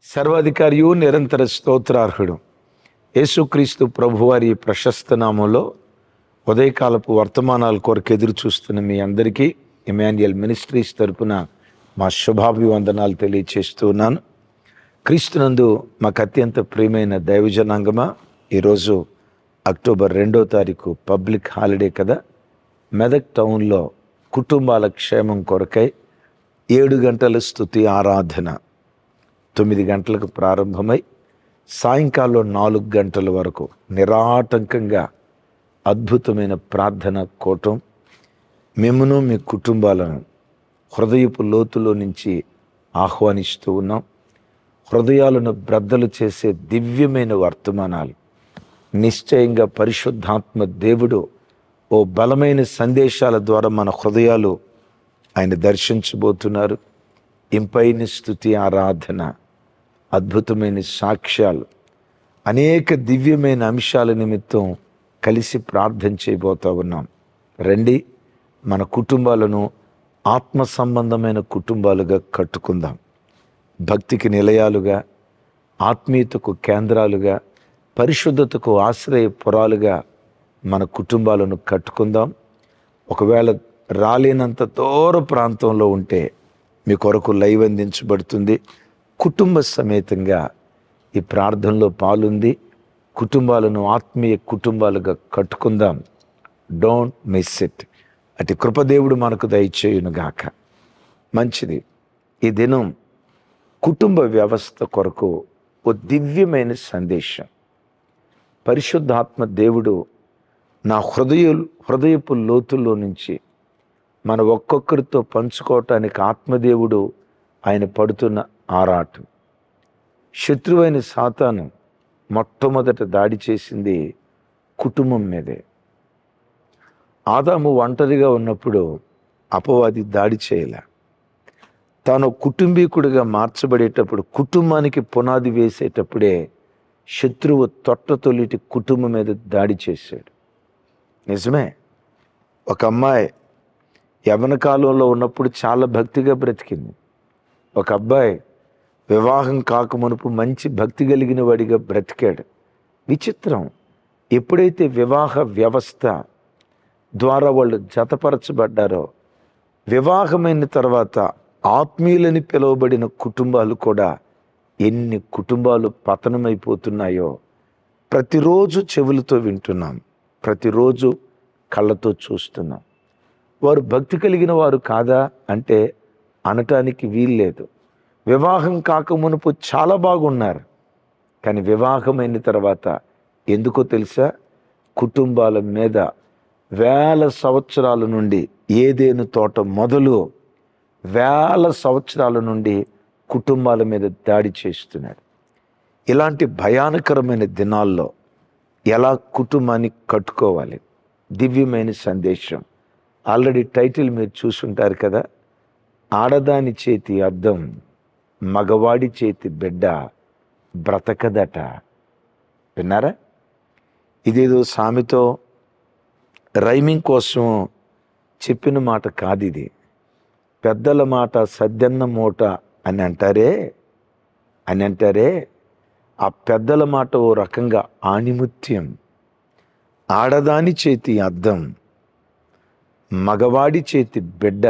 సర్వాధికారియు నిరంతర స్తోత్రార్హుడు యేసుక్రీస్తు ప్రభువారి ప్రశస్త నామంలో ఉదయకాలపు వర్తమానాల కొరకు ఎదురు చూస్తున్న మీ అందరికీ ఇమాన్యుయల్ మినిస్ట్రీస్ తరపున మా శుభాభివందనాలు తెలియచేస్తూ ఉన్నాను. క్రీస్తునందు మాకు అత్యంత ప్రియమైన దైవజనాంగమా, ఈరోజు అక్టోబర్ 2వ తారీఖు పబ్లిక్ హాలిడే కదా. మెదక్ టౌన్లో కుటుంబాల క్షేమం కొరకై 7 గంటల స్తుతి ఆరాధన 9 గంటలకు ప్రారంభమై సాయంకాలం 4 గంటల వరకు నిరాటంకంగా అద్భుతమైన ప్రార్థన కూటం మిమ్మును మీ కుటుంబాలను హృదయపు లోతులో నుంచి ఆహ్వానిస్తూ ఉన్నాం. హృదయాలను బ్రద్దలు చేసే దివ్యమైన వర్తమానాలు నిశ్చయంగా పరిశుద్ధాత్మ దేవుడు ఓ బలమైన సందేశాల ద్వారా మన హృదయాలు ఆయన దర్శించబోతున్నారు. ఇంపైన స్తుతి ఆరాధన, అద్భుతమైన సాక్ష్యాలు, అనేక దివ్యమైన అంశాల నిమిత్తం కలిసి ప్రార్థన చేయబోతూ ఉన్నాం. రండి, మన కుటుంబాలను ఆత్మ సంబంధమైన కుటుంబాలుగా కట్టుకుందాం. భక్తికి నిలయాలుగా, ఆత్మీయతకు కేంద్రాలుగా, పరిశుద్ధతకు ఆశ్రయ పురాలుగా మన కుటుంబాలను కట్టుకుందాం. ఒకవేళ రాలేనంత దూర ప్రాంతంలో ఉంటే మీ కొరకు లైవ్ అందించబడుతుంది. కుటుంబ సమేతంగా ఈ ప్రార్థనలో పాలుంది. కుటుంబాలను ఆత్మీయ కుటుంబాలుగా కట్టుకుందాం. Don't miss it. అటు కృపదేవుడు మనకు దయచేయునుగాక. మంచిది. ఈ దినం కుటుంబ వ్యవస్థ కొరకు ఓ దివ్యమైన సందేశం. పరిశుద్ధాత్మ దేవుడు నా హృదయపు లోతుల్లో నుంచి మన ఒక్కొక్కరితో పంచుకోవటానికి ఆత్మదేవుడు ఆయన పడుతున్న ఆరాటం. శత్రువైన సాతాను మొట్టమొదట దాడి చేసింది కుటుంబం మీదే. ఆదాము ఒంటరిగా ఉన్నప్పుడు అపవాది దాడి చేయలే. తాను కుటుంబీకుడిగా మార్చబడేటప్పుడు, కుటుంబానికి పునాది వేసేటప్పుడే శత్రువు తొట్టతొలిటి కుటుంబం మీద దాడి చేశాడు. నిజమే. ఒక అమ్మాయి యవ్వన కాలంలో ఉన్నప్పుడు చాలా భక్తిగా బ్రతికింది. ఒక అబ్బాయి వివాహం కాకమునుపు మంచి భక్తి కలిగిన వాడిగా బ్రతికాడు. విచిత్రం, ఎప్పుడైతే వివాహ వ్యవస్థ ద్వారా వాళ్ళు జతపరచబడ్డారో, వివాహమైన తర్వాత ఆత్మీయులని పిలువబడిన కుటుంబాలు కూడా ఎన్ని కుటుంబాలు పతనమైపోతున్నాయో ప్రతిరోజు చెవులతో వింటున్నాం, ప్రతిరోజు కళ్ళతో చూస్తున్నాం. వారు భక్తి కలిగిన వారు కాదా అంటే అనటానికి వీల్లేదు. వివాహం కాకమునుపు చాలా బాగున్నారు, కానీ వివాహమైన తర్వాత ఎందుకో తెలుసా, కుటుంబాల మీద వేల సంవత్సరాల నుండి, ఏదేను తోట మొదలు వేల సంవత్సరాల నుండి కుటుంబాల మీద దాడి చేస్తున్నాడు. ఇలాంటి భయానకరమైన దినాల్లో ఎలా కుటుంబాన్ని కట్టుకోవాలి? దివ్యమైన సందేశం. ఆల్రెడీ టైటిల్ మీరు చూసుంటారు కదా. ఆడదాని చేతి అద్దం, మగవాడి చేతి బిడ్డ బ్రతకదట. విన్నారా? ఇదేదో సామెతో రైమింగ్ కోసం చెప్పిన మాట కాదు ఇది. పెద్దల మాట సద్దన్న మూట అని అంటారే, ఆ పెద్దల మాట ఓ రకంగా ఆణిముత్యం. ఆడదాని చేతి అద్దం, మగవాడి చేతి బిడ్డ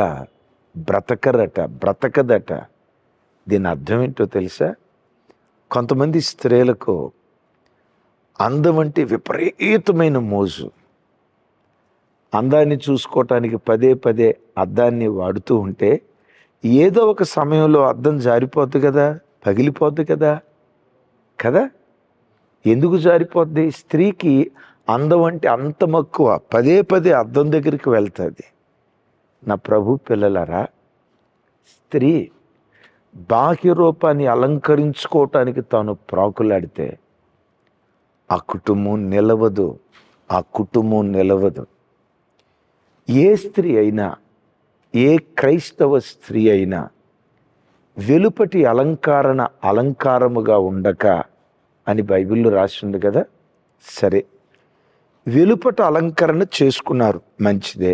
బ్రతకదట. దీని అర్థం ఏంటో తెలుసా? కొంతమంది స్త్రీలకు అందం అంటే విపరీతమైన మోజు. అందాన్ని చూసుకోవటానికి పదే పదే అద్దాన్ని వాడుతూ ఉంటే ఏదో ఒక సమయంలో అద్దం జారిపోద్ది కదా, పగిలిపోద్ది కదా. ఎందుకు జారిపోద్ది? స్త్రీకి అందం అంటే అంత మక్కువ, పదే పదే అద్దం దగ్గరికి వెళ్తుంది. నా ప్రభు పిల్లలారా, స్త్రీ బాహ్య రూపాన్ని అలంకరించుకోవటానికి తాను ప్రాకులాడితే ఆ కుటుంబం నిలవదు. ఏ స్త్రీ అయినా, ఏ క్రైస్తవ స్త్రీ అయినా వెలుపటి అలంకారముగా ఉండక అని బైబిల్లో రాసింది కదా. సరే, వెలుపట అలంకరణ చేసుకున్నారు, మంచిదే.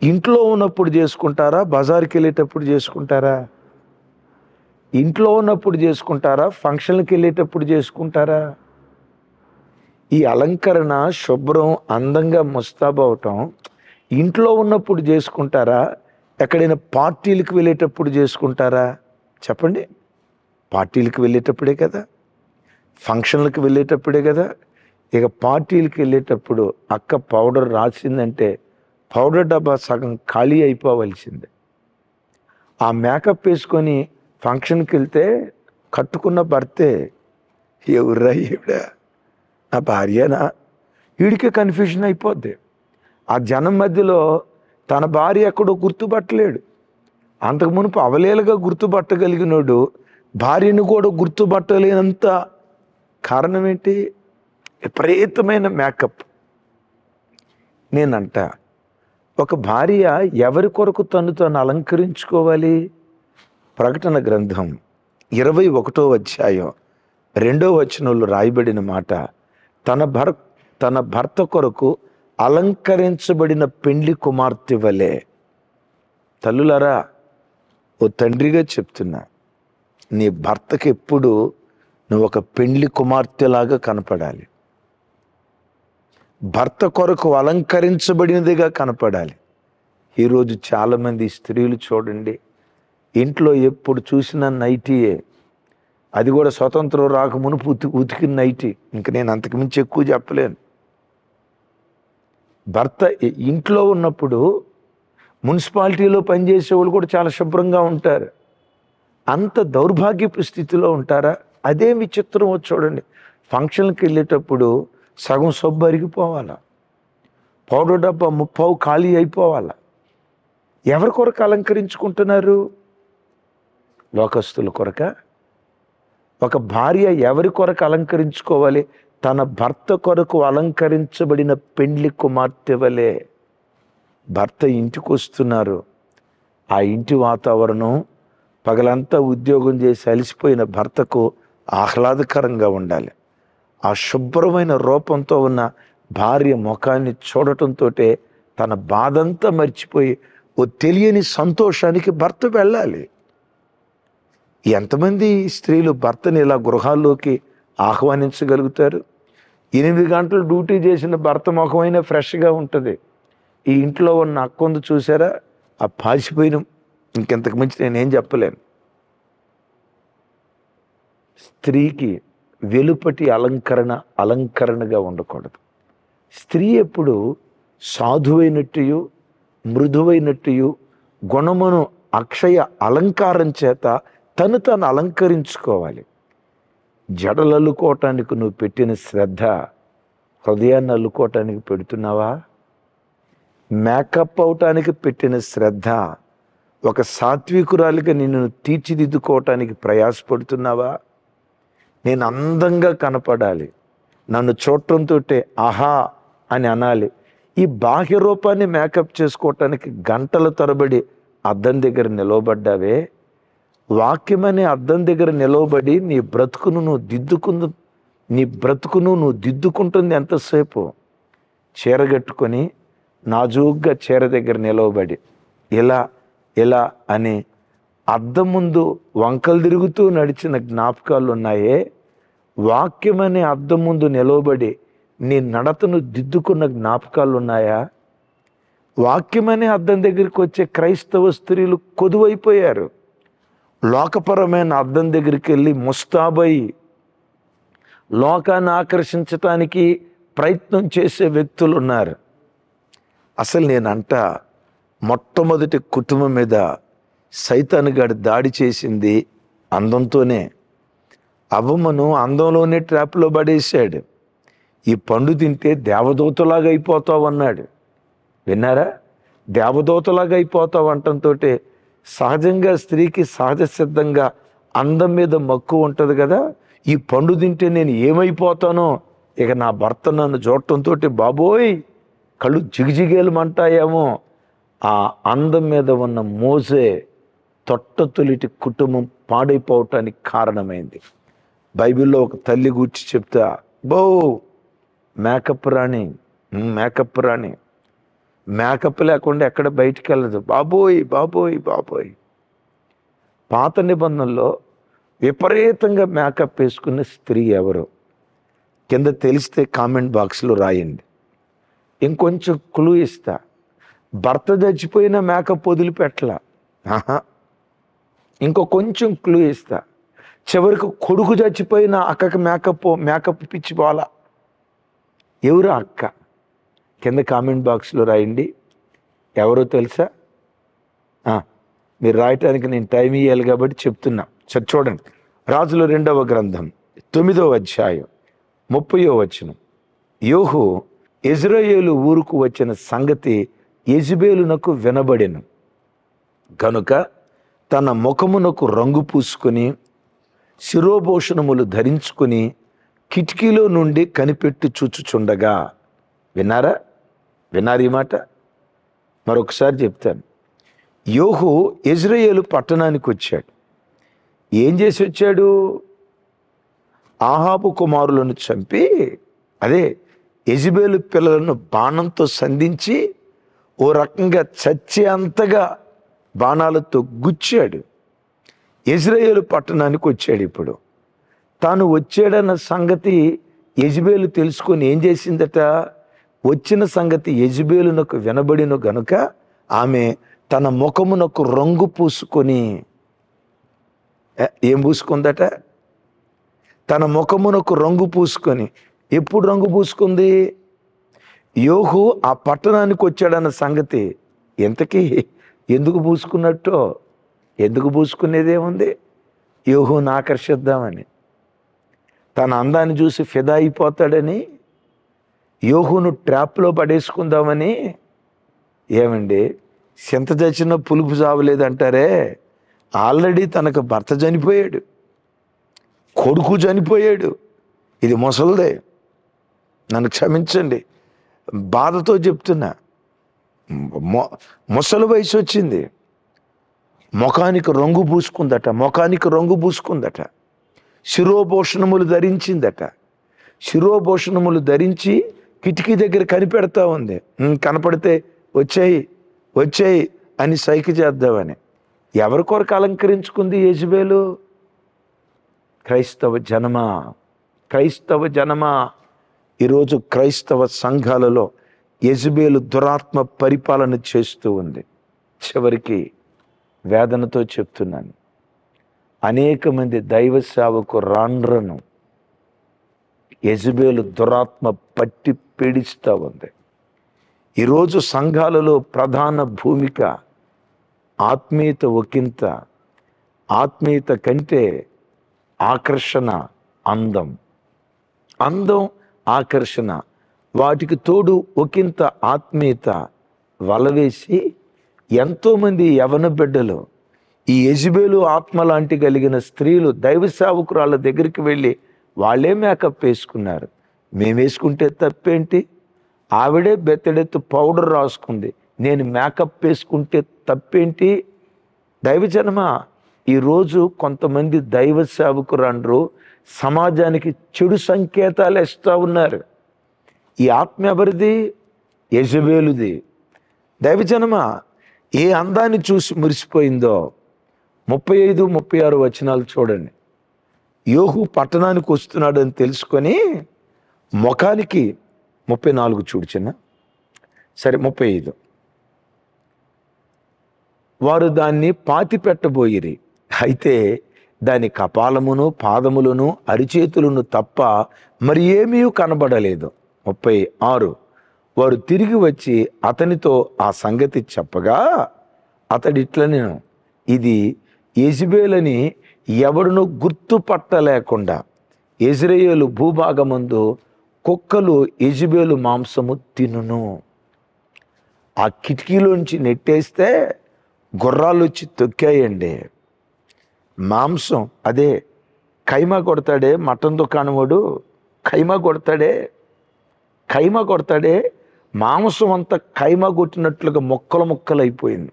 ఇంట్లో ఉన్నప్పుడు చేసుకుంటారా, బజార్కి వెళ్ళేటప్పుడు చేసుకుంటారా? ఇంట్లో ఉన్నప్పుడు చేసుకుంటారా, ఫంక్షన్కి వెళ్ళేటప్పుడు చేసుకుంటారా? ఈ అలంకరణ, శుభ్రం, అందంగా ముస్తాబవటం ఇంట్లో ఉన్నప్పుడు చేసుకుంటారా, ఎక్కడైనా పార్టీలకు వెళ్ళేటప్పుడు చేసుకుంటారా? చెప్పండి. పార్టీలకు వెళ్ళేటప్పుడే కదా, ఫంక్షన్లకు వెళ్ళేటప్పుడే కదా. ఇక పార్టీలకు వెళ్ళేటప్పుడు అక్క పౌడర్ రాసిందంటే పౌడర్ డబ్బా సగం ఖాళీ అయిపోవలసిందే. ఆ మేకప్ వేసుకొని ఫంక్షన్కి వెళ్తే కట్టుకున్న భర్తే ఎవర్రా ఈవిడ, నా భార్యనా? వీడికే కన్ఫ్యూజన్ అయిపోద్ది. ఆ జనం మధ్యలో తన భార్య ఎక్కడో గుర్తుపట్టలేడు. అంతకు మునుపు అవలేలుగా గుర్తుపట్టగలిగినోడు భార్యను కూడా గుర్తుపట్టలేనంత. కారణం ఏంటి? విపరీతమైన మేకప్. నేనంట, ఒక భార్య ఎవరి కొరకు తను అలంకరించుకోవాలి? ప్రకటన గ్రంథం 21వ అధ్యాయం 2వ వచనంలో రాయబడిన మాట, తన భర్త కొరకు అలంకరించబడిన పెండ్లి కుమార్తె వలె. తల్లులారా, ఓ తండ్రిగా చెప్తున్నా, నీ భర్తకి ఎప్పుడు నువ్వు ఒక పెండ్లి కుమార్తెలాగా కనపడాలి. భర్త కొరకు అలంకరించబడినదిగా కనపడాలి. ఈరోజు చాలామంది స్త్రీలు చూడండి, ఇంట్లో ఎప్పుడు చూసినా నైటీయే. అది కూడా స్వతంత్రం రాక మునుపు ఉతికిన నైటీ. ఇంక నేను అంతకుమించి ఎక్కువ చెప్పలేను. భర్త ఇంట్లో ఉన్నప్పుడు మున్సిపాలిటీలో పనిచేసే వాళ్ళు కూడా చాలా శుభ్రంగా ఉంటారు. అంత దౌర్భాగ్యపు స్థితిలో ఉంటారా? అదే విచిత్రం. చూడండి, ఫంక్షన్కి వెళ్ళేటప్పుడు సగం సబ్బు అరిగిపోవాలా, పౌడర్ డబ్బా ముప్పావు ఖాళీ అయిపోవాలా. ఎవరి కొరకు అలంకరించుకుంటున్నారు? లోకస్తుల కొరక? ఒక భార్య ఎవరి కొరకు అలంకరించుకోవాలి? తన భర్త కొరకు అలంకరించబడిన పెండ్లి కుమార్తె వలె. భర్త ఇంటికి వస్తున్నారు, ఆ ఇంటి వాతావరణం పగలంతా ఉద్యోగం చేసి అలసిపోయిన భర్తకు ఆహ్లాదకరంగా ఉండాలి. ఆ శుభ్రమైన రూపంతో ఉన్న భార్య ముఖాన్ని చూడటంతో తన బాధంతా మర్చిపోయి ఓ తెలియని సంతోషానికి భర్త వెళ్ళాలి. ఎంతమంది స్త్రీలు భర్తని ఇలా గృహాల్లోకి ఆహ్వానించగలుగుతారు? 8 గంటలు డ్యూటీ చేసిన భర్త ముఖమైనా ఫ్రెష్గా ఉంటుంది. ఈ ఇంట్లో ఉన్న అక్కందు చూసారా, ఆ పాసిపోయిన, ఇంకెంతకు మించి నేనేం చెప్పలేను. స్త్రీకి వెలుపటి అలంకరణగా ఉండకూడదు. స్త్రీ ఎప్పుడు సాధువైనట్టు, మృదువైనట్టు, గుణమును అక్షయ అలంకారం చేత తను అలంకరించుకోవాలి. జడలు అల్లుకోవటానికి నువ్వు పెట్టిన శ్రద్ధ హృదయాన్ని అల్లుకోవటానికి పెడుతున్నావా? మేకప్ అవటానికి పెట్టిన శ్రద్ధ ఒక సాత్వికురాలిగా నిన్ను తీర్చిదిద్దుకోవటానికి ప్రయాసపడుతున్నావా? నేను అందంగా కనపడాలి, నన్ను చూడటంతో ఆహా అని అనాలి. ఈ బాహ్య రూపాన్ని మేకప్ చేసుకోవటానికి గంటల తరబడి అద్దం దగ్గర నిలవబడ్డావే. వాక్యమనే అద్దం దగ్గర నిలవబడి నీ బ్రతుకును నువ్వు దిద్దుకుంటుంది ఎంతసేపు? చీరగట్టుకొని నాజూగ్గా చీర దగ్గర నిలవబడి ఇలా అని అద్దం ముందు వంకలు తిరుగుతూ నడిచిన జ్ఞాపకాలు ఉన్నాయే. వాక్యమనే అద్దం ముందు నిలవబడి నీ నడతను దిద్దుకున్న జ్ఞాపకాలు ఉన్నాయా? వాక్యమనే అద్దం దగ్గరికి వచ్చే క్రైస్తవ స్త్రీలు కొదువైపోయారు. లోకపరమైన అద్దం దగ్గరికి వెళ్ళి ముస్తాబై లోకాన్ని ఆకర్షించటానికి ప్రయత్నం చేసే వ్యక్తులు ఉన్నారు. అసలు నేనంట, మొట్టమొదటి కుటుంబం మీద సైతాను గాడు దాడి చేసింది అందంతోనే. అవ్వమ్మను అందంలోనే ట్రాప్లో పడేశాడు. ఈ పండు తింటే దేవదూతలాగా అయిపోతావు అన్నాడు. విన్నారా? దేవదూతలాగా అయిపోతావు అంటంతో సహజంగా స్త్రీకి సహజ సిద్ధంగా అందం మీద మక్కువ ఉంటుంది కదా. ఈ పండు తింటే నేను ఏమైపోతానో, ఇక నా భర్త నన్ను చూడటంతో బాబోయ్ కళ్ళు జిగిజిగేలమంటాయేమో. ఆ అందం మీద ఉన్న మోసే తొట్టతొలిటి కుటుంబం పాడైపోవటానికి కారణమైంది. బైబిల్లో ఒక తల్లి గూర్చి చెప్తా, మేకప్ రాణి మేకప్ లేకుండా ఎక్కడ బయటికి వెళ్ళదు. బాబోయ్. పాత నిబంధనలో విపరీతంగా మేకప్ వేసుకున్న స్త్రీ ఎవరు? కింద తెలిస్తే కామెంట్ బాక్స్లో రాయండి. ఇంకొంచెం క్లూ ఇస్తా. భర్త చచ్చిపోయిన మేకప్ వదిలిపెట్టలా. ఇంకో కొంచెం క్లూ ఇస్తా. చివరికి కొడుకు చచ్చిపోయిన అక్కకి మేకప్ పిచ్చి పోలా. ఎవరు అక్క? కింద కామెంట్ బాక్స్లో రాయండి. ఎవరో తెలుసా? మీరు రాయటానికి నేను టైం ఇవ్వాలి కాబట్టి చెప్తున్నా. సరే చూడండి, రాజుల 2వ గ్రంథం 9వ అధ్యాయం 30వ వచనం. యోహు యెజ్రెయేలు ఊరుకు వచ్చిన సంగతి యెజెబెలునకు వినబడెను గనుక తన ముఖమునకు రంగు పూసుకొని శిరోభూషణములు ధరించుకుని కిటికీలో నుండి కనిపెట్టి చూచుచుండగా. విన్నారా? విన్నారు ఈ మాట? మరొకసారి చెప్తాను. యోహు యెజ్రెయేలు పట్టణానికి వచ్చాడు. ఏం చేసి వచ్చాడు? ఆహాబు కుమారులను చంపి, అదే యెజెబెలు పిల్లలను బాణంతో సంధించి ఓ రకంగా చచ్చే అంతగా బాణాలతో గుచ్చాడు. యెజ్రెయేలు పట్టణానికి వచ్చాడు. ఇప్పుడు తాను వచ్చాడన్న సంగతి యెజెబెలు తెలుసుకొని ఏం చేసిందట? వచ్చిన సంగతి యెజెబెలునకు వినబడిన గనుక ఆమె తన ముఖమునకు రంగు పూసుకొని, ఏం పూసుకుందట? తన ముఖమునకు రంగు పూసుకొని. ఎప్పుడు రంగు పూసుకుంది? యోహు ఆ పట్టణానికి వచ్చాడన్న సంగతి ఎంతకీ ఎందుకు పూసుకున్నట్టో? ఎందుకు పూసుకునేదేముంది? యోహుని ఆకర్షిద్దామని, తన అందాన్ని చూసి ఫిదా అయిపోతాడని, యోహును ట్రాప్లో పడేసుకుందామని. ఏమండి, సింత చచ్చిన పులుపు చావలేదంటారే. ఆల్రెడీ తనకు భర్త చనిపోయాడు, కొడుకు చనిపోయాడు. ఇది ముసలిదే, నన్ను క్షమించండి, బాధతో చెప్తున్నా. ముసలి వయసు వచ్చింది. ముఖానికి రంగు పూసుకుందట. శిరోభూషణములు ధరించిందట. శిరోభూషణములు ధరించి కిటికీ దగ్గర కనిపెడతా ఉంది. కనపడితే వచ్చాయి అని సైకి చేద్దామని. ఎవరి కొరకు అలంకరించుకుంది యెజెబెలు? క్రైస్తవ జనమా. ఈరోజు క్రైస్తవ సంఘాలలో యెజెబెలు దురాత్మ పరిపాలన చేస్తూ ఉంది. చివరికి వేదనతో చెప్తున్నాను, అనేక మంది దైవ సేవకు రాండ్రను యెజెబెలు దురాత్మ పట్టి పీడిస్తూ ఉంది. ఈరోజు సంఘాలలో ప్రధాన భూమిక ఆత్మీయత ఒకంత, ఆత్మీయత కంటే ఆకర్షణ, అందం, ఆకర్షణ, వాటికి తోడు ఒకంత ఆత్మీయత వలవేసి ఎంతోమంది యవన బిడ్డలు ఈ యెజెబెలు ఆత్మ లాంటి కలిగిన స్త్రీలు దైవ సేవకురాళ్ళ దగ్గరికి వెళ్ళి వాళ్ళే మేకప్ వేసుకున్నారు. మేము వేసుకుంటే తప్పేంటి? ఆవిడే బెత్తడెత్తు పౌడర్ రాసుకుంది, నేను మేకప్ వేసుకుంటే తప్పేంటి? దైవజనమా, ఈరోజు కొంతమంది దైవ సేవకురాండ్రు సమాజానికి చెడు సంకేతాలు ఇస్తూ ఉన్నారు. ఈ ఆత్మ ఎవరిది? యెజెబెలుది. దైవజనమా, ఏ అందాన్ని చూసి మురిసిపోయిందో 35, 36 వచనాలు చూడండి. యోహు పట్టణానికి వస్తున్నాడు అని తెలుసుకొని ముఖానికి 34 చూడు చిన్న, సరే 35. వారు దాన్ని పాతి పెట్టబోయిరి, అయితే దాని కపాలమును పాదములను అరిచేతులను తప్ప మరి ఏమీ కనబడలేదు. 36. వారు తిరిగి వచ్చి అతనితో ఆ సంగతి చెప్పగా అతడిట్లనెను, ఇది యెజెబెలని ఎవడును గుర్తుపట్టలేకుండా యెజ్రెయేలు భూభాగమందు కుక్కలు యెజెబెలు మాంసము తినును. ఆ కిటికీలోంచి నెట్టేస్తే గుర్రాలు వచ్చి తొక్కాయండి. మాంసం, అదే కైమా కొడతాడే మటన్ దుకాణం వాడు, కైమా కొడతాడే, మాంసం అంతా కైమా కొట్టినట్లుగా ముక్కలు అయిపోయింది.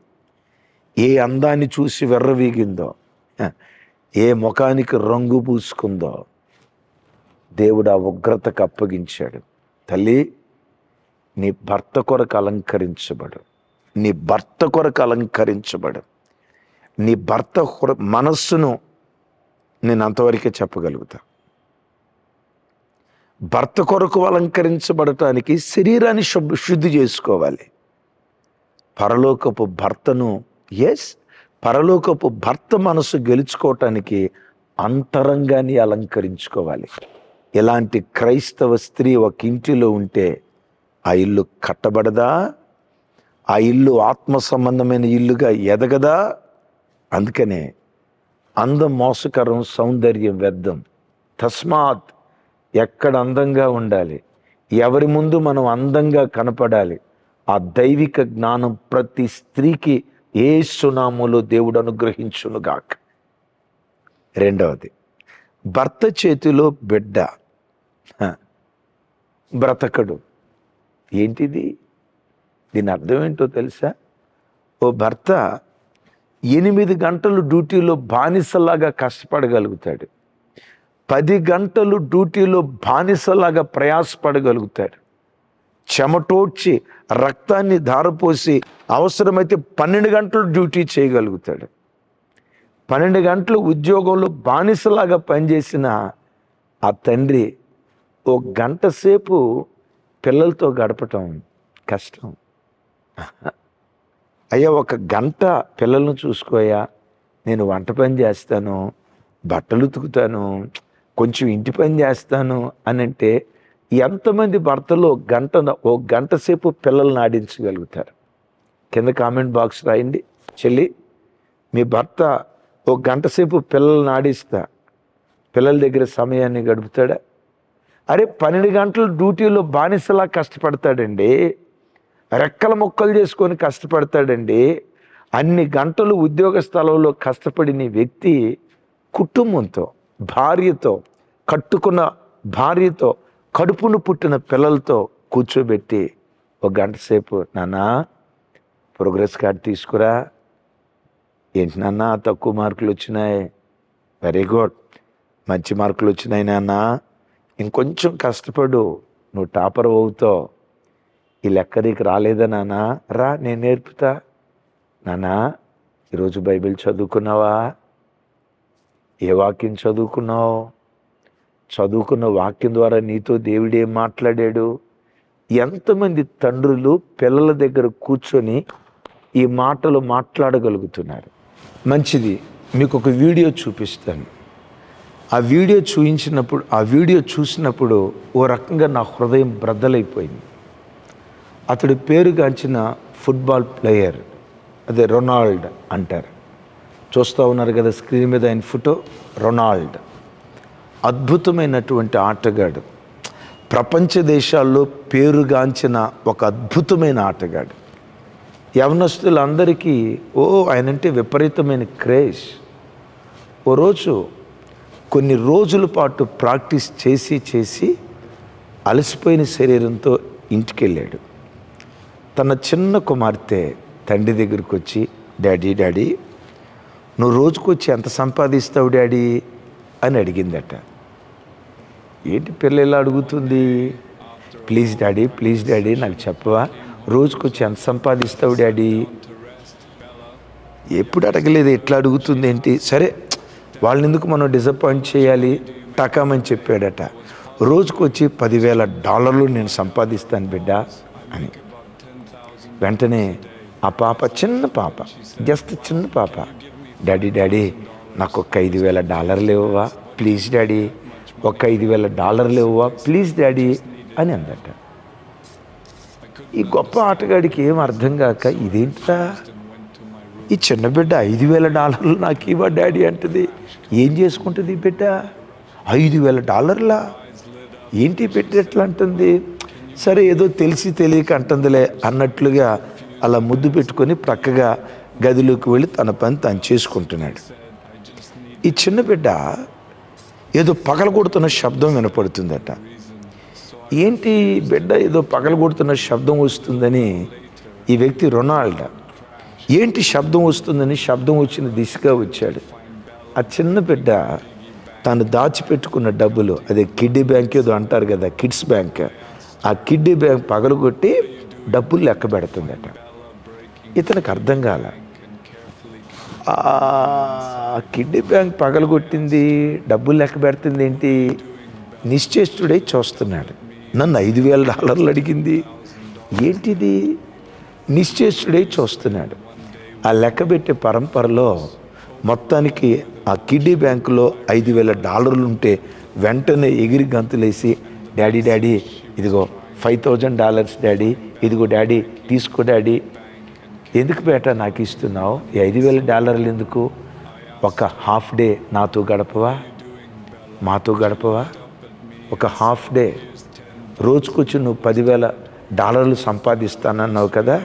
ఏ అందాన్ని చూసి వెర్రవీగిందో, ఏ ముఖానికి రంగు పూసుకుందో దేవుడు ఆ ఉగ్రతకు అప్పగించాడు. తల్లి, నీ భర్త కొరకు అలంకరించబడు, నీ భర్త మనస్సును నేను అంతవరకే చెప్పగలుగుతా. భర్త కొరకు అలంకరించబడటానికి శరీరాన్ని శుద్ధి చేసుకోవాలి. పరలోకపు భర్త మనసు గెలుచుకోవటానికి అంతరంగాన్ని అలంకరించుకోవాలి. ఇలాంటి క్రైస్తవ స్త్రీ ఒక ఇంటిలో ఉంటే ఆ ఇల్లు కట్టబడదా? ఆ ఇల్లు ఆత్మ సంబంధమైన ఇల్లుగా ఎదగదా? అందుకనే అందం మోసకరం, సౌందర్యం వ్యర్థం. తస్మాత్ ఎక్కడ అందంగా ఉండాలి, ఎవరి ముందు మనం అందంగా కనపడాలి, ఆ దైవిక జ్ఞానం ప్రతి స్త్రీకి యేసు నామములో దేవుడు అనుగ్రహించునుగాక. రెండవది, భర్త చేతిలో బిడ్డ బ్రతకడు. ఏంటిది? దీని అర్థం ఏంటో తెలుసా? ఓ భర్త 8 గంటలు డ్యూటీలో బానిసలాగా కష్టపడగలుగుతాడు, 10 గంటలు డ్యూటీలో బానిసలాగా ప్రయాసపడగలుగుతాడు, చెమటోడ్చి రక్తాన్ని ధారపోసి అవసరమైతే 12 గంటలు డ్యూటీ చేయగలుగుతాడు. 12 గంటలు ఉద్యోగంలో బానిసలాగా పనిచేసిన ఆ తండ్రి ఓ గంట సేపు పిల్లలతో గడపటం కష్టం. అయ్యా, ఒక గంట పిల్లలను చూసుకోయా, నేను వంట పని చేస్తాను, బట్టలు ఉతుకుతాను, కొంచెం ఇంటి పని చేస్తాను అని అంటే ఎంతమంది భర్తలు ఓ గంట సేపు పిల్లల్ని ఆడించగలుగుతారు? కింద కామెంట్ బాక్స్ రాయండి. చెల్లి, మీ భర్త ఓ గంట సేపు పిల్లల్ని ఆడిస్తా పిల్లల దగ్గర సమయాన్ని గడుపుతాడా? అరే, 12 గంటలు డ్యూటీలో బానిసలా కష్టపడతాడండి, రెక్కల ముక్కలు చేసుకొని కష్టపడతాడండి. అన్ని గంటలు ఉద్యోగ స్థలంలో కష్టపడిన వ్యక్తి కుటుంబంతో, భార్యతో, కట్టుకున్న భార్యతో, కడుపును పుట్టిన పిల్లలతో కూర్చోబెట్టి ఒక గంట సేపు, నాన్నా ప్రోగ్రెస్ కార్డ్ తీసుకురా, ఏంటి నాన్న తక్కువ మార్కులు వచ్చినాయి, వెరీ గుడ్, మంచి మార్కులు వచ్చినాయి నాన్న, ఇంకొంచెం కష్టపడు, నువ్వు టాపర్ అవుతావు, ఈ లెక్క నీకు రాలేదా నాన్న, రా నేను నేర్పుతా, నాన్న ఈరోజు బైబిల్ చదువుకున్నావా, ఏ వాక్యం చదువుకున్నావు, చదువుకున్న వాక్యం ద్వారా నీతో దేవుడు ఏం మాట్లాడాడు? ఎంతమంది తండ్రులు పిల్లల దగ్గర కూర్చొని ఈ మాటలు మాట్లాడగలుగుతున్నారు? మంచిది, మీకు ఒక వీడియో చూపిస్తాను. ఆ వీడియో చూసినప్పుడు ఓ రకంగా నా హృదయం బ్రద్దలైపోయింది. అతడి పేరుగాంచిన ఫుట్బాల్ ప్లేయర్, అదే రొనాల్డ్ అంటారు. చూస్తూ ఉన్నారు కదా స్క్రీన్ మీద ఆయన ఫోటో. రొనాల్డ్ అద్భుతమైనటువంటి ఆటగాడు, ప్రపంచ దేశాల్లో పేరుగాంచిన ఒక అద్భుతమైన ఆటగాడు. యవనస్తులందరికీ ఆయనంటే విపరీతమైన క్రేజ్. ఓ రోజు కొన్ని రోజుల పాటు ప్రాక్టీస్ చేసి అలసిపోయిన శరీరంతో ఇంటికి వెళ్ళాడు. తన చిన్న కుమార్తె తండ్రి దగ్గరికి వచ్చి, డాడీ నువ్వు రోజుకొచ్చి ఎంత సంపాదిస్తావు డాడీ అని అడిగిందట. ఏంటి పిల్ల ఇలా అడుగుతుంది? ప్లీజ్ డాడీ నాకు చెప్పవా, రోజుకొచ్చి ఎంత సంపాదిస్తావు డాడీ? ఎప్పుడు అడగలేదు, ఎట్లా అడుగుతుంది ఏంటి? సరే, వాళ్ళని ఎందుకు మనం డిసప్పాయింట్ చేయాలి, టకామని చెప్పాడట. రోజుకొచ్చి $10,000 నేను సంపాదిస్తాను బిడ్డ అని. వెంటనే ఆ పాప, చిన్న పాప, చిన్న పాప, డాడీ నాకు ఒక $5,000 ఇవ్వవా ప్లీజ్ డాడీ, ఒక $5,000 ఇవ్వవా ప్లీజ్ డాడీ అని అందట. ఈ గొప్ప ఆటగాడికి ఏం అర్థం కాక, ఇదేంటా ఈ చిన్న బిడ్డ $5,000 నాకు ఇవ్వ డాడీ అంటది, ఏం చేసుకుంటుంది బిడ్డ? $5,000 ఏంటి బిడ్డ ఎట్లా అంటుంది? సరే, ఏదో తెలిసి తెలియక అంటుందిలే అన్నట్లుగా అలా ముద్దు పెట్టుకొని ప్రక్కగా గదిలోకి వెళ్ళి తన పని తను చేసుకుంటున్నాడు. ఈ చిన్న బిడ్డ ఏదో పగలగొడుతున్న శబ్దం వినపడుతుందట. ఏంటి బిడ్డ ఏదో పగలగొడుతున్న శబ్దం వస్తుందని ఈ వ్యక్తి రొనాల్డ్ ఏంటి శబ్దం వస్తుందని శబ్దం వచ్చిన దిశగా వచ్చాడు. ఆ చిన్న బిడ్డ తాను దాచిపెట్టుకున్న డబ్బులు, అదే కిడ్డీ బ్యాంక్ ఏదో అంటారు కదా, కిడ్స్ బ్యాంక్, ఆ కిడ్డీ బ్యాంక్ పగలగొట్టి డబ్బులు లెక్క పెడుతుందట. ఇతనికి అర్థం కాల. ఆ కిడ్నీ బ్యాంక్ పగలగొట్టింది, డబ్బులు లెక్క పెడుతుంది ఏంటి, నిశ్చేష్టుడై చూస్తున్నాడు. నన్ను $5,000 అడిగింది, ఏంటిది? నిశ్చేష్టుడై చూస్తున్నాడు. ఆ లెక్క పెట్టే పరంపరలో మొత్తానికి ఆ కిడ్నీ బ్యాంకులో $5,000 ఉంటే వెంటనే ఎగిరి గంతులేసి, డాడీ డాడీ ఇదిగో $5,000 డాడీ, ఇదిగో డాడీ తీసుకో డాడీ. ఎందుకు బేటా నాకు ఇస్తున్నావు? ఈ $5,000 ఎందుకు? ఒక హాఫ్ డే నాతో గడపవా, మాతో గడపవా? ఒక హాఫ్ డే, రోజుకొచ్చి నువ్వు $10,000 సంపాదిస్తానన్నావు కదా,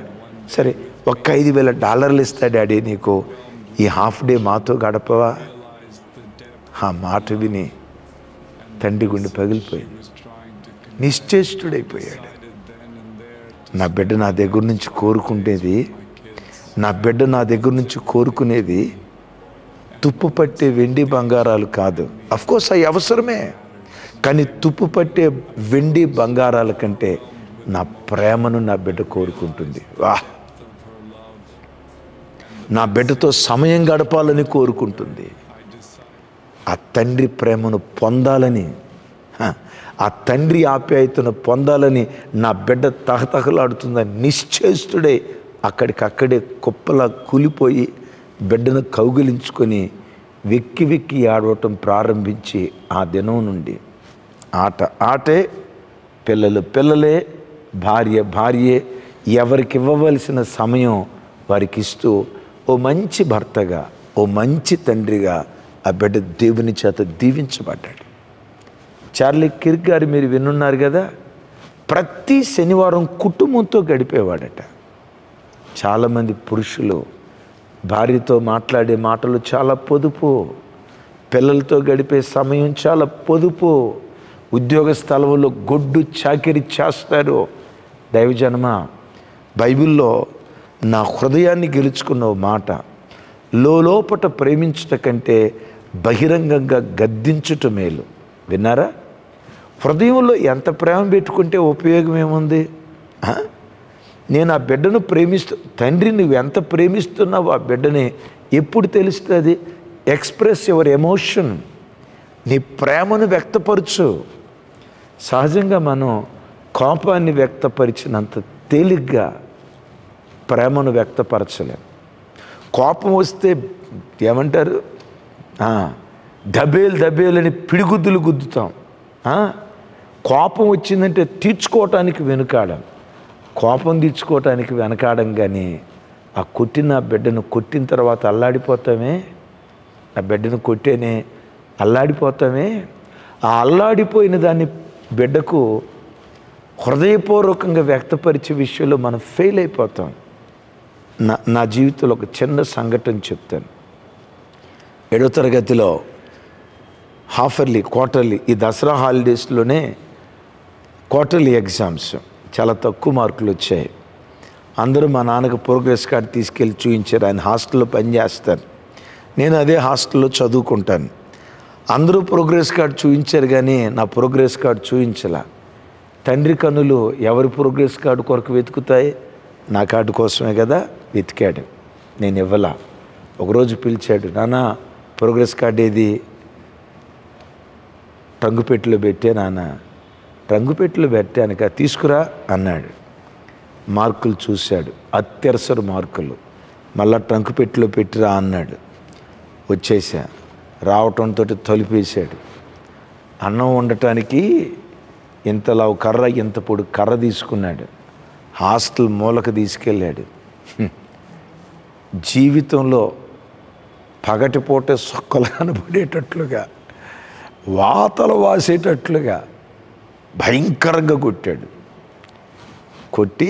సరే ఒక్క $5,000 ఇస్తా డాడీ నీకు, ఈ హాఫ్ డే మాతో గడపవా? ఆ మాట విని తండ్రి గుండె పగిలిపోయింది, నిశ్చేష్టుడైపోయాడు. నా బిడ్డ నా దగ్గర నుంచి కోరుకునేది, నా బిడ్డ నా దగ్గర నుంచి కోరుకునేది తుప్పు పట్టే వెండి బంగారాలు కాదు. అఫ్కోర్స్ అవి అవసరమే, కానీ తుప్పు పట్టే వెండి బంగారాల కంటే నా ప్రేమను నా బిడ్డ కోరుకుంటుంది. వాహ్, నా బిడ్డతో సమయం గడపాలని కోరుకుంటుంది. ఆ తండ్రి ప్రేమను పొందాలని, ఆ తండ్రి ఆప్యాయతను పొందాలని నా బిడ్డ తహతహలాడుతుందని నిశ్చేష్టుడై అక్కడికక్కడే కుప్పలా కూలిపోయి బిడ్డను కౌగిలించుకొని వెక్కి వెక్కి ఆడవటం ప్రారంభించి ఆ దినం నుండి ఆట ఆటే, పిల్లలు పిల్లలే, భార్య భార్యే, ఎవరికి ఇవ్వవలసిన సమయం వారికి ఇస్తూ ఓ మంచి భర్తగా, ఓ మంచి తండ్రిగా ఆ బిడ్డ దేవుని చేత దీవించబడ్డాడు. చార్లీ కిర్క్ గారు మీరు వినున్నారు కదా, ప్రతి శనివారం కుటుంబంతో గడిపేవాడట. చాలామంది పురుషులు భార్యతో మాట్లాడే మాటలు చాలా పొదుపు, పిల్లలతో గడిపే సమయం చాలా పొదుపు, ఉద్యోగ స్థలంలో గొడ్డు చాకిరి చేస్తారు. దైవజనమ, బైబిల్లో నా హృదయాన్ని గెలుచుకున్న మాట, లోపట ప్రేమించుట కంటే బహిరంగంగా గద్దించుట మేలు. విన్నారా? హృదయంలో ఎంత ప్రేమ పెట్టుకుంటే ఉపయోగం ఏముంది? నేను ఆ బిడ్డను తండ్రి నువ్వు ఎంత ప్రేమిస్తున్నావు ఆ బిడ్డని ఎప్పుడు తెలుస్తుంది? ఎక్స్ప్రెస్ యువర్ ఎమోషన్, నీ ప్రేమను వ్యక్తపరచు. సహజంగా మనం కోపాన్ని వ్యక్తపరిచినంత తేలిగ్గా ప్రేమను వ్యక్తపరచలేం. కోపం వస్తే ఏమంటారు, దబేలని పిడిగుద్దులు గుద్దుతాం. కోపం వచ్చిందంటే తీర్చుకోవటానికి వెనుకాడం, కోపం తీర్చుకోవటానికి వెనకాడం. కానీ ఆ కొట్టిన బిడ్డను కొట్టిన తర్వాత అల్లాడిపోతామే, ఆ బిడ్డను కొట్టేనే అల్లాడిపోతామే. ఆ అల్లాడిపోయిన దాన్ని బిడ్డకు హృదయపూర్వకంగా వ్యక్తపరిచే విషయంలో మనం ఫెయిల్ అయిపోతాం. నా జీవితంలో ఒక చిన్న సంఘటన చెప్తాను. 7వ తరగతిలో హాఫర్లీ, క్వార్టర్లీ, ఈ దసరా హాలిడేస్లోనే క్వార్టర్లీ ఎగ్జామ్స్, చాలా తక్కువ మార్కులు వచ్చాయి. అందరూ మా నాన్నకు ప్రోగ్రెస్ కార్డు తీసుకెళ్ళి చూపించారు. ఆయన హాస్టల్లో పనిచేస్తారు, నేను అదే హాస్టల్లో చదువుకుంటాను. అందరూ ప్రోగ్రెస్ కార్డు చూపించారు కానీ నా ప్రోగ్రెస్ కార్డు చూపించలా. తండ్రి కన్నులు ఎవరి ప్రోగ్రెస్ కార్డు కొరకు వెతుకుతాయి? నా కార్డు కోసమే కదా వెతికాడు. నేను ఇవ్వలా. ఒకరోజు పిలిచాడు, నాన్న ప్రోగ్రెస్ కార్డు ఏది? రంగుపెట్టెలో పెట్టే నాన్న. రంగుపెట్టెలో పెట్టానుక, తీసుకురా అన్నాడు. మార్కులు చూశాడు, అత్యవసర మార్కులు. మళ్ళా ట్రంకుపెట్టెలో పెట్టిరా అన్నాడు. వచ్చేసా. రావటంతో తొలిపేశాడు. అన్నం వండటానికి ఇంతలా కర్ర, ఇంత పొడి కర్ర తీసుకున్నాడు, హాస్టల్ మూలకు తీసుకెళ్ళాడు. జీవితంలో పగటిపూట సొక్కలు కనబడేటట్లుగా, వాతలు వాసేటట్లుగా భయంకరంగా కొట్టాడు. కొట్టి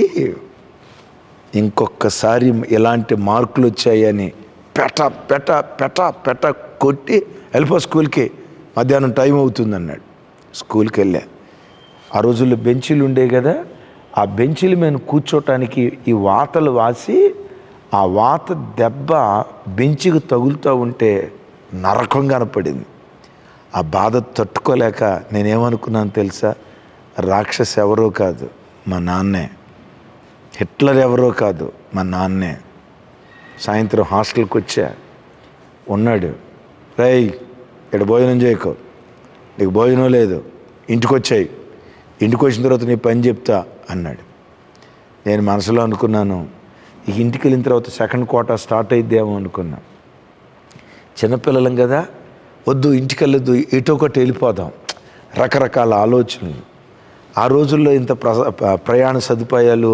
ఇంకొకసారి ఇలాంటి మార్కులు వచ్చాయని పెట పెట పెట పెట కొట్టి వెళ్ళిపో స్కూల్కి, మధ్యాహ్నం టైం అవుతుందన్నాడు. స్కూల్కి వెళ్ళా. ఆ రోజుల్లో బెంచీలు ఉండేవి కదా, ఆ బెంచీల మీద కూర్చోటానికి ఈ వాతలు వాసి, ఆ వాత దెబ్బ బెంచికి తగులుతూ ఉంటే నరకం కనపడింది. ఆ బాధ తట్టుకోలేక నేనేమనుకున్నాను తెలుసా? రాక్షస్ ఎవరో కాదు, మా నాన్నే. హిట్లర్ ఎవరో కాదు, మా నాన్నే. సాయంత్రం హాస్టల్కి వచ్చా. ఉన్నాడు, రై ఇక్కడ భోజనం చేయకు, నీకు భోజనం లేదు, ఇంటికి వచ్చాయి, ఇంటికి వచ్చిన తర్వాత నీ పని చెప్తా అన్నాడు. నేను మనసులో అనుకున్నాను, ఈ ఇంటికి వెళ్ళిన తర్వాత సెకండ్ క్వార్టర్ స్టార్ట్ అయిద్దేమో అనుకున్నా. చిన్నపిల్లలం కదా, వద్దు ఇంటికి వెళ్ళొద్దు, ఎటో ఒకటి వెళ్ళిపోదాం, రకరకాల ఆలోచనలు. ఆ రోజుల్లో ఇంత ప్రయాణ సదుపాయాలు,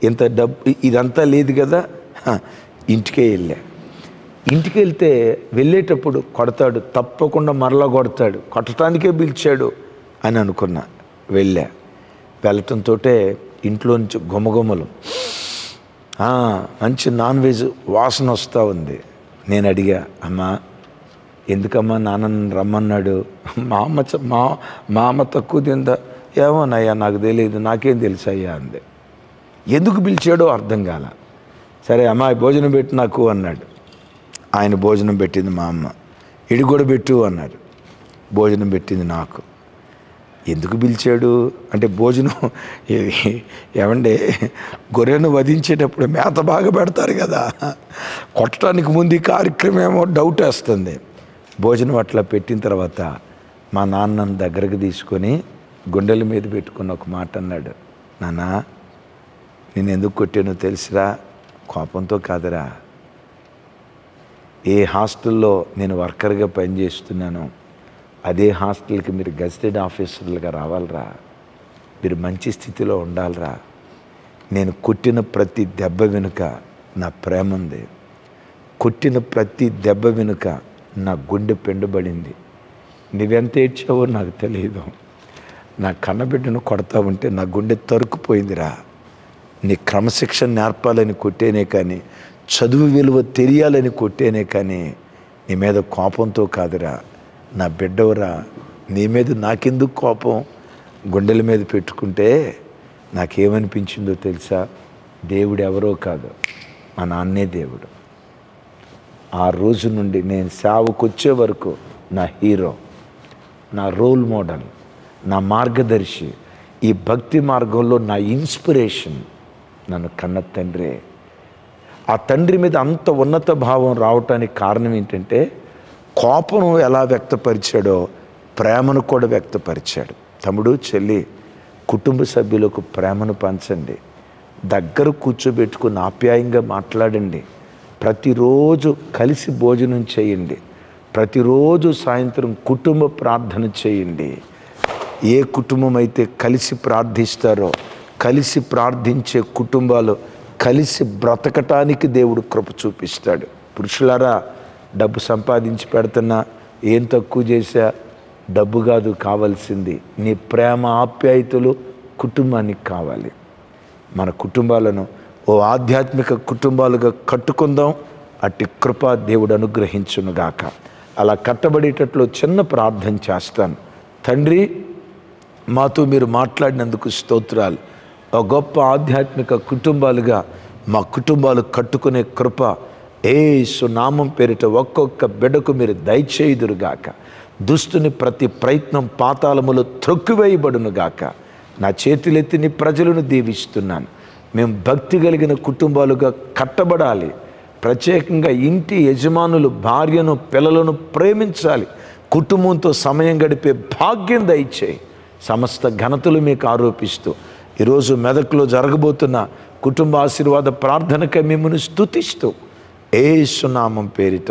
ఇంత డబ్బు ఇదంతా లేదు కదా. ఇంటికే వెళ్ళా. ఇంటికి వెళ్తే వెళ్ళేటప్పుడు కొడతాడు, తప్పకుండా మరలా కొడతాడు, కొట్టడానికే పిలిచాడు అని అనుకున్నా. వెళ్ళటంతో ఇంట్లో నుంచి గుమగుమలు, మంచి నాన్ వెజ్ వాసన వస్తూ ఉంది. నేను అడిగా, అమ్మా ఎందుకమ్మా నాన్న రమ్మన్నాడు? మా అమ్మ తక్కువ తిందా? ఏమోనయ్యా నాకు తెలియదు, నాకేం తెలుసు అయ్యా అంది. ఎందుకు పిలిచాడో అర్థం కాల. సరే అమ్మాయి భోజనం పెట్టు నాకు అన్నాడు. ఆయన భోజనం పెట్టింది మా అమ్మ. ఇడి కూడా పెట్టు అన్నాడు. భోజనం పెట్టింది నాకు. ఎందుకు పిలిచాడు అంటే భోజనం ఏమంటే గొర్రెను వధించేటప్పుడు మేత బాగా పెడతారు కదా, కొట్టడానికి ముందు ఈ కార్యక్రమం ఏమో డౌట్ వేస్తుంది. భోజనం అట్లా పెట్టిన తర్వాత మా నాన్నను దగ్గరకు తీసుకొని గుండెల మీద పెట్టుకుని ఒక మాట అన్నాడు, నాన్న నేను ఎందుకు కొట్టానో తెలుసురా? కోపంతో కాదురా. ఏ హాస్టల్లో నేను వర్కర్గా పనిచేస్తున్నానో అదే హాస్టల్కి మీరు గెజిటెడ్ ఆఫీసర్లుగా రావాలరా, మీరు మంచి స్థితిలో ఉండాలిరా. నేను కొట్టిన ప్రతి దెబ్బ వెనుక నా ప్రేమ ఉంది, కొట్టిన ప్రతి దెబ్బ వెనుక నా గుండె పెండుబడింది. నువ్వెంత ఏడ్చావో నాకు తెలియదు, నా కన్నబిడ్డను కొడతా ఉంటే నా గుండె తరుక్కుపోయిందిరా. నీ క్రమశిక్షణ నేర్పాలని కొట్టేనే కానీ, చదువు విలువ తెలియాలని కొట్టేనే కానీ నీ మీద కోపంతో కాదురా. నా బిడ్డవరా, నీ మీద నాకెందుకు కోపం? గుండెల మీద పెట్టుకుంటే నాకేమనిపించిందో తెలుసా? దేవుడు ఎవరో కాదు, మా నాన్నే దేవుడు. ఆ రోజు నుండి నేను సేవకు వచ్చే వరకు నా హీరో, నా రోల్ మోడల్, నా మార్గదర్శి, ఈ భక్తి మార్గంలో నా ఇన్స్పిరేషన్ నన్ను కన్న తండ్రే. ఆ తండ్రి మీద అంత ఉన్నత భావం రావటానికి కారణం ఏంటంటే కోపం ఎలా వ్యక్తపరిచాడో ప్రేమను కూడా వ్యక్తపరిచాడు. తమ్ముడు చెల్లి, కుటుంబ సభ్యులకు ప్రేమను పంచండి, దగ్గర కూర్చోబెట్టుకుని ఆప్యాయంగా మాట్లాడండి, ప్రతిరోజు కలిసి భోజనం చేయండి, ప్రతిరోజు సాయంత్రం కుటుంబ ప్రార్థన చేయండి. ఏ కుటుంబం అయితే కలిసి ప్రార్థిస్తారో, కలిసి ప్రార్థించే కుటుంబాలు కలిసి బ్రతకటానికి దేవుడు కృప చూపిస్తాడు. పురుషులారా, డబ్బు సంపాదించి పెడుతున్నా, ఏం తక్కువ చేశా? డబ్బు కాదు కావాల్సింది, నీ ప్రేమ ఆప్యాయతలు కుటుంబానికి కావాలి. మన కుటుంబాలను ఓ ఆధ్యాత్మిక కుటుంబాలుగా కట్టుకుందాం. అట్టి కృప దేవుడు అనుగ్రహించునుగాక. అలా కట్టబడేటట్లు చిన్న ప్రార్థన చేస్తాను. తండ్రి, మాతో మీరు మాట్లాడినందుకు స్తోత్రాలు. ఒక గొప్ప ఆధ్యాత్మిక కుటుంబాలుగా మా కుటుంబాలు కట్టుకునే కృప యేసు నామం పేరిట ఒక్కొక్క బిడ్డకు మీరు దయచేయుదురుగాక. దుష్టుని ప్రతి ప్రయత్నం పాతాళములో త్రొక్కివేయబడునుగాక. నా చేతులెత్తి నీ ప్రజలను దీవిస్తున్నాను. మేము భక్తి కలిగిన కుటుంబాలుగా కట్టబడాలి. ప్రత్యేకంగా ఇంటి యజమానులు భార్యను పిల్లలను ప్రేమించాలి. కుటుంబంతో సమయం గడిపే భాగ్యం దయచేయి. సమస్త ఘనతలు మీకు ఆరోపిస్తూ ఈరోజు మెదక్లో జరగబోతున్న కుటుంబ ఆశీర్వాద ప్రార్థనకై మిమ్మల్ని స్తుతిస్తూ యేసు నామం పేరిట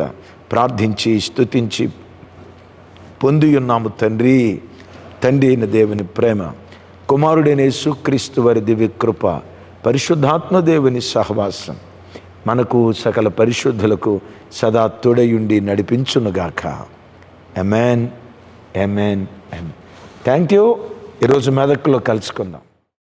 ప్రార్థించి స్తుతించి పొంది ఉన్నాము తండ్రి. తండ్రి అయిన దేవుని ప్రేమ, కుమారుడైన యేసుక్రీస్తు వారి దివ్య కృప, పరిశుద్ధాత్మ దేవుని సహవాసం మనకు సకల పరిశుద్ధులకు సదా తోడయుండి నడిపించునుగాక. ఆమేన్, ఆమేన్, ఆమేన్. Thank you. ఈరోజు మెదక్లో కలుసుకుందాం.